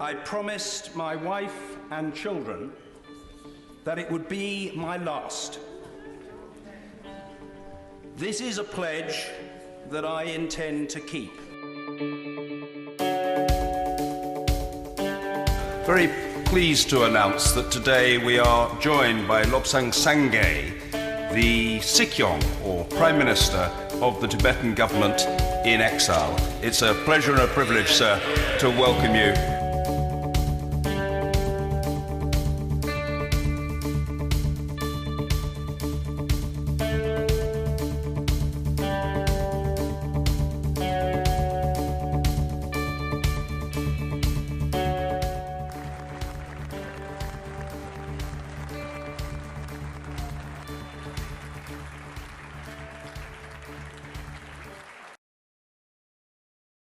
I promised my wife and children that it would be my last. This is a pledge that I intend to keep. Very pleased to announce that today we are joined by Lobsang Sangay, the Sikyong, or Prime Minister of the Tibetan government in exile. It's a pleasure and a privilege, sir, to welcome you